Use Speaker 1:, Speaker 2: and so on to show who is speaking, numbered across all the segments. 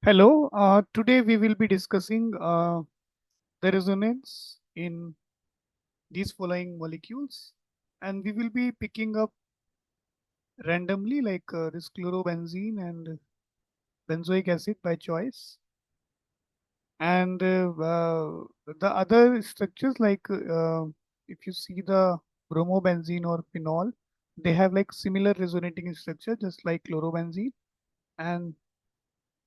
Speaker 1: Hello, today we will be discussing the resonance in these following molecules, and we will be picking up randomly like this chlorobenzene and benzoic acid by choice, and the other structures like if you see the bromobenzene or phenol, they have like similar resonating structure just like chlorobenzene, and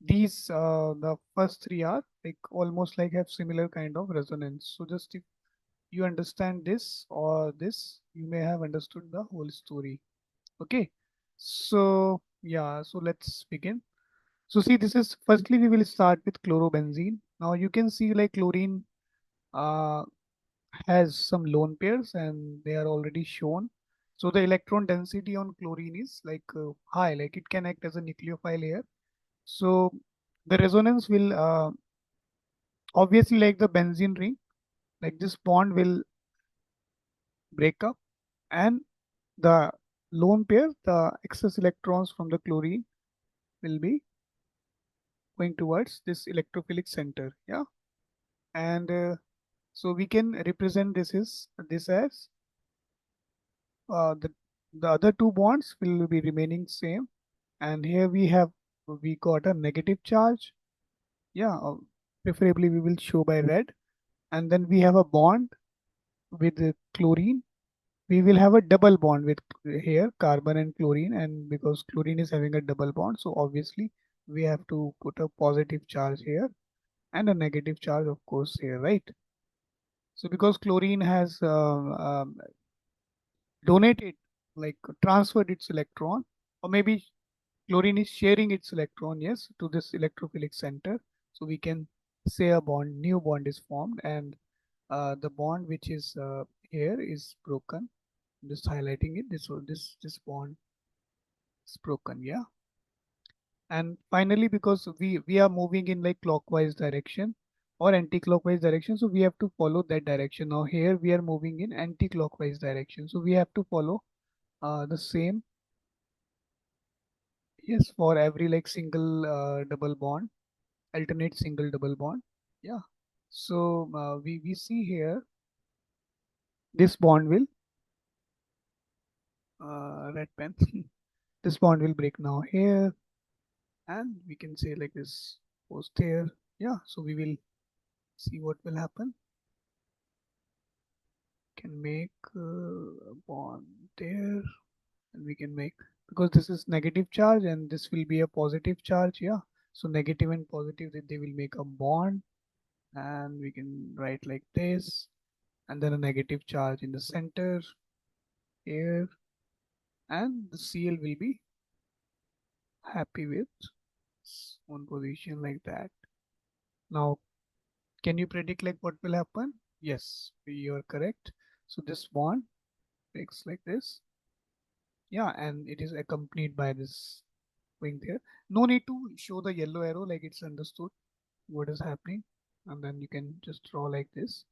Speaker 1: these the first three are like almost like have similar kind of resonance. So just if you understand this or this, you may have understood the whole story. Okay, so yeah, so let's begin. So see, this is firstly we will start with chlorobenzene. Now you can see like chlorine uh, has some lone pairs and they are already shown. So the electron density on chlorine is like high, like it can act as a nucleophile here. So the resonance will obviously like the benzene ring, like this bond will break up, and the lone pair, the excess electrons from the chlorine will be going towards this electrophilic center. Yeah, and so we can represent this as uh, the the other two bonds will be remaining same, and here we got a negative charge. Yeah, preferably we will show by red, and then we have a bond with the chlorine. We will have a double bond with here carbon and chlorine, and because chlorine is having a double bond, so obviously we have to put a positive charge here and a negative charge of course here, right? So because chlorine has donated, like transferred its electron, or maybe chlorine is sharing its electron, yes, to this electrophilic center, so we can say a new bond is formed, and the bond which is here is broken. Just highlighting it, this bond is broken. Yeah, and finally because we are moving in like clockwise direction or anti-clockwise direction, so we have to follow that direction. Now here we are moving in anti-clockwise direction, so we have to follow the same, yes, for every like single double bond, alternate single double bond. Yeah, so we see here this bond will red pen this bond will break now here, and we can say like this post here. Yeah, so we will see what will happen. Can make a bond there, and we can make, because this is negative charge and this will be a positive charge. Yeah, so negative and positive, they will make a bond, and we can write like this, and then a negative charge in the center here, and the Cl will be happy with one position like that. Now can you predict like what will happen? Yes, you are correct. So this bond breaks like this. Yeah, and it is accompanied by this wing there. No need to show the yellow arrow, like it's understood what is happening. And then you can just draw like this,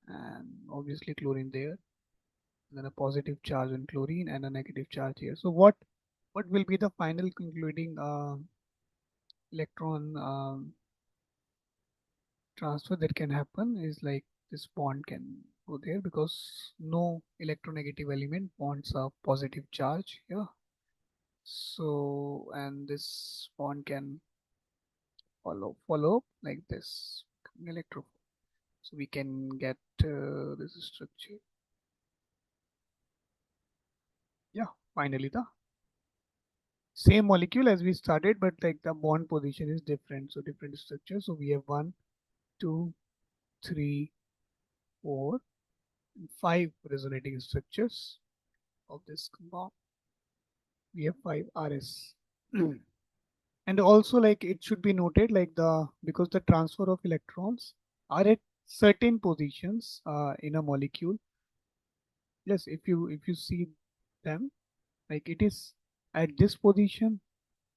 Speaker 1: and obviously chlorine there, and then a positive charge on chlorine and a negative charge here. So what will be the final concluding electron transfer that can happen is like this bond can go there because no electronegative element bonds a positive charge here. So, and this bond can follow like this electro. So we can get this structure. Yeah, finally the same molecule as we started, but like the bond position is different. So different structure. So we have 1, 2, 3, 4, and 5 resonating structures of this compound. We have 5 RS. And also like it should be noted like the because the transfer of electrons are at certain positions in a molecule. Yes, if you see them, like it is at this position,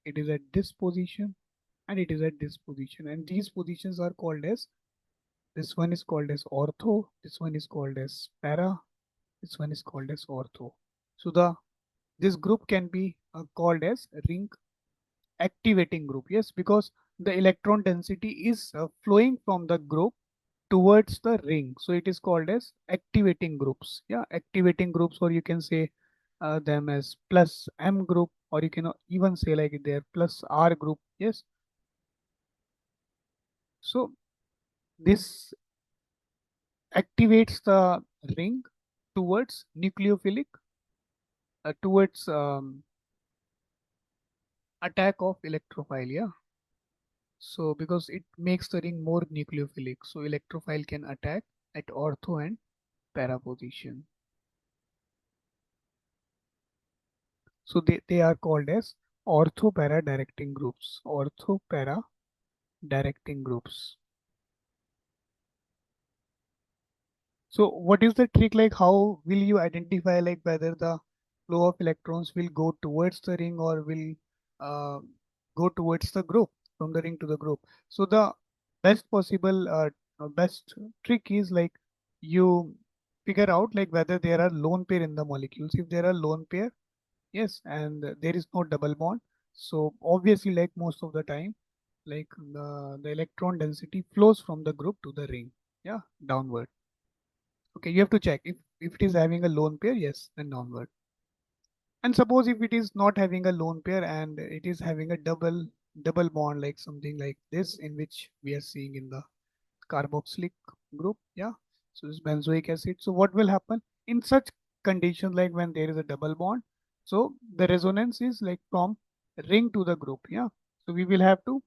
Speaker 1: it is at this position, and it is at this position, and these positions are called as, this one is called as ortho, this one is called as para, this one is called as ortho. So the this group can be called as ring activating group. Yes, because the electron density is flowing from the group towards the ring. So it is called as activating groups. Yeah, activating groups, or you can say them as plus M group, or you can even say like they're plus R group. Yes. So this activates the ring towards nucleophilic, towards attack of electrophile. Yeah. So because it makes the ring more nucleophilic, so electrophile can attack at ortho and para position. So they are called as ortho para directing groups. Ortho para directing groups. So what is the trick, like how will you identify like whether the flow of electrons will go towards the ring or will uh, go towards the group, from the ring to the group? So the best possible best trick is like you figure out like whether there are lone pair in the molecules. If there are lone pair, yes, and there is no double bond. So obviously, like most of the time, like the electron density flows from the group to the ring. Yeah, downward. Okay, you have to check if it is having a lone pair, yes, then downward. And suppose if it is not having a lone pair and it is having a double bond, like something like this, in which we are seeing in the carboxylic group. Yeah, so it's benzoic acid. So what will happen in such conditions, like when there is a double bond? So the resonance is like from ring to the group. Yeah, so we will have to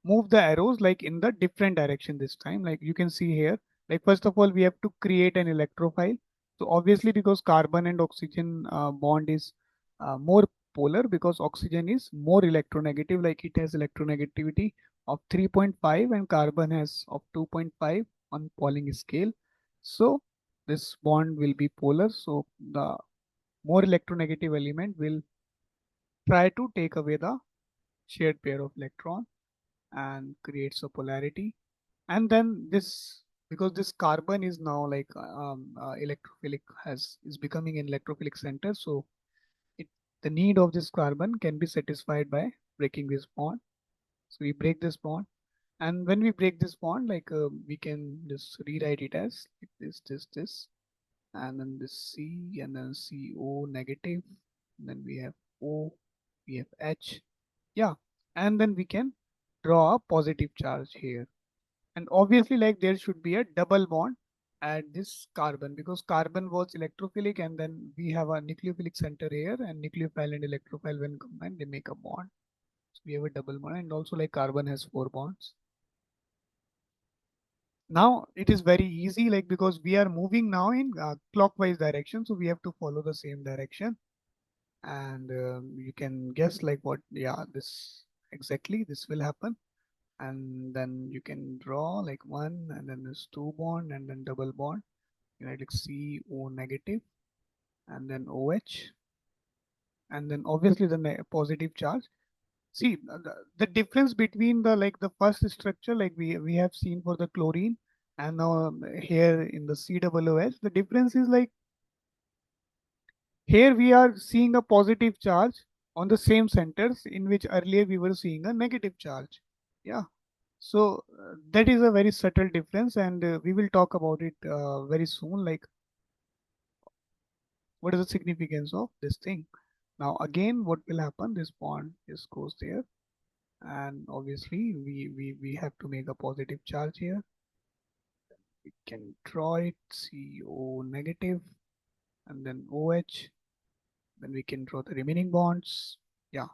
Speaker 1: move the arrows like in the different direction this time. Like you can see here, like first of all we have to create an electrophile. So obviously because carbon and oxygen bond is more polar, because oxygen is more electronegative, like it has electronegativity of 3.5 and carbon has of 2.5 on Pauling scale. So this bond will be polar, so the more electronegative element will try to take away the shared pair of electron and creates a polarity. And then this, because this carbon is now like electrophilic, has is becoming an electrophilic center, so it, the need of this carbon can be satisfied by breaking this bond. So we break this bond, and when we break this bond, like we can just rewrite it as like this, and then this C, and then CO negative, and then we have O, we have H. Yeah, and then we can draw a positive charge here. And obviously like there should be a double bond at this carbon, because carbon was electrophilic, and then we have a nucleophilic center here, and nucleophile and electrophile when combined they make a bond. So we have a double bond, and also like carbon has 4 bonds. Now it is very easy, like because we are moving now in clockwise direction, so we have to follow the same direction. And you can guess like what, yeah, this exactly this will happen. And then you can draw like one, and then there's 2 bond, and then double bond, you know, like CO negative, and then OH, and then obviously the positive charge. See the difference between the like the first structure, like we have seen for the chlorine, and now here in the COOH, the difference is like here we are seeing a positive charge on the same centers, in which earlier we were seeing a negative charge. Yeah. So that is a very subtle difference, and we will talk about it very soon. Like, what is the significance of this thing? Now, again, what will happen? This bond just goes there, and obviously, we have to make a positive charge here. We can draw it CO negative, and then OH. Then we can draw the remaining bonds. Yeah,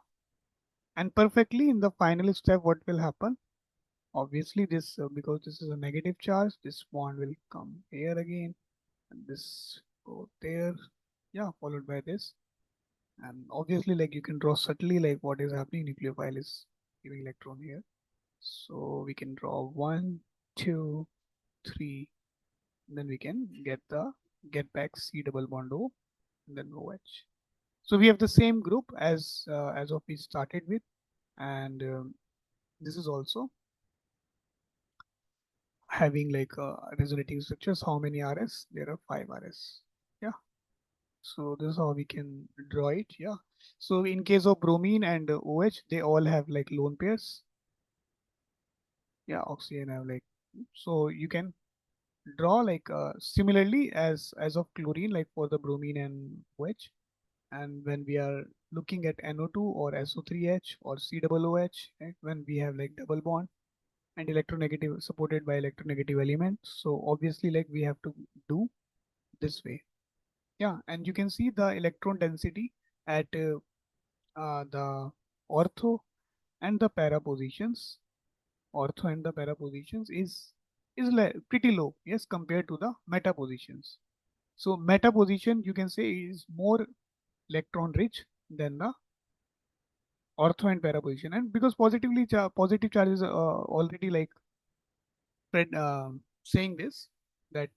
Speaker 1: and perfectly in the final step, what will happen? Obviously, this because this is a negative charge, this bond will come here again, and this go there. Yeah, followed by this. And obviously like you can draw subtly like what is happening. Nucleophile is giving electron here, so we can draw 1 2 3, and then we can get back C double bond O, and then OH. So we have the same group as of we started with. And this is also having like resonating structures. How many RS? There are 5 RS. Yeah. So this is how we can draw it. Yeah. So in case of bromine and OH, they all have like lone pairs. Yeah, oxygen have like, so you can draw like similarly as of chlorine, like for the bromine and OH. And when we are looking at NO2 or SO3H or COOH, right, when we have like double bond and electronegative supported by electronegative elements, so obviously like we have to do this way. Yeah, and you can see the electron density at the ortho and the para positions. Ortho and the para positions is pretty low, yes, compared to the meta positions. So meta position you can say is more electron rich than the ortho and para position, and because positive charges already like saying this, that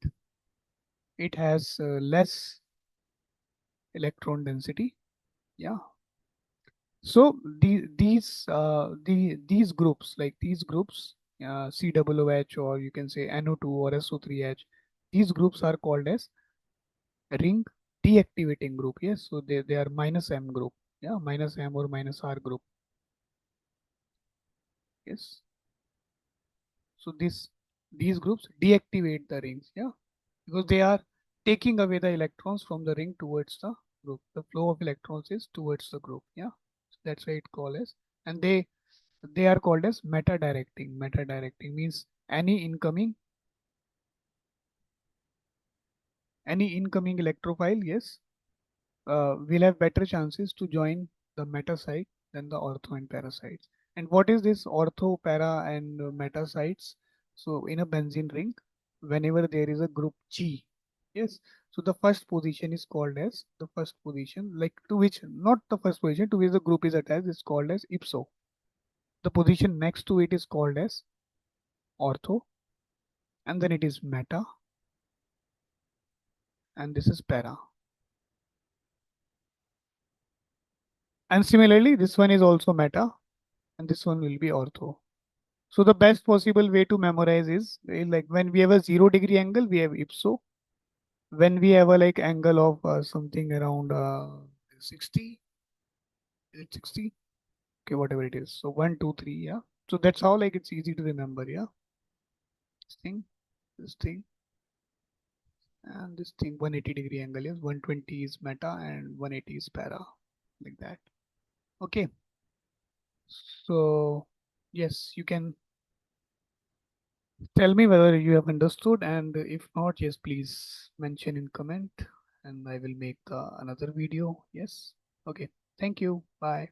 Speaker 1: it has less electron density. Yeah. So these groups, like these groups, COOH, or you can say NO2 or SO3H, these groups are called as ring deactivating group. Yes, so they are minus M group. Yeah, minus M or minus R group. Yes. So these groups deactivate the rings. Yeah, because they are taking away the electrons from the ring towards the group. The flow of electrons is towards the group. Yeah, so that's why it called as, and they are called as meta directing. Meta directing means any incoming electrophile, yes, will have better chances to join the meta site than the ortho and para sites. And what is this ortho, para, and meta sites? So in a benzene ring, whenever there is a group G, yes, so the first position is called as the first position, like to which, not the first position to which the group is attached, is called as ipso. The position next to it is called as ortho, and then it is meta, and this is para. And similarly, this one is also meta, and this one will be ortho. So the best possible way to memorize is like when we have a 0 degree angle, we have ipso. When we have a like angle of something around 60, is it 60? Okay, whatever it is. So 1, 2, 3, yeah. So that's how like it's easy to remember, yeah. This this thing, and this thing 180-degree angle is 120 is meta and 180 is para, like that. Okay. So yes, you can tell me whether you have understood, and if not, yes, please mention in comment and I will make another video. Yes. Okay. Thank you. Bye.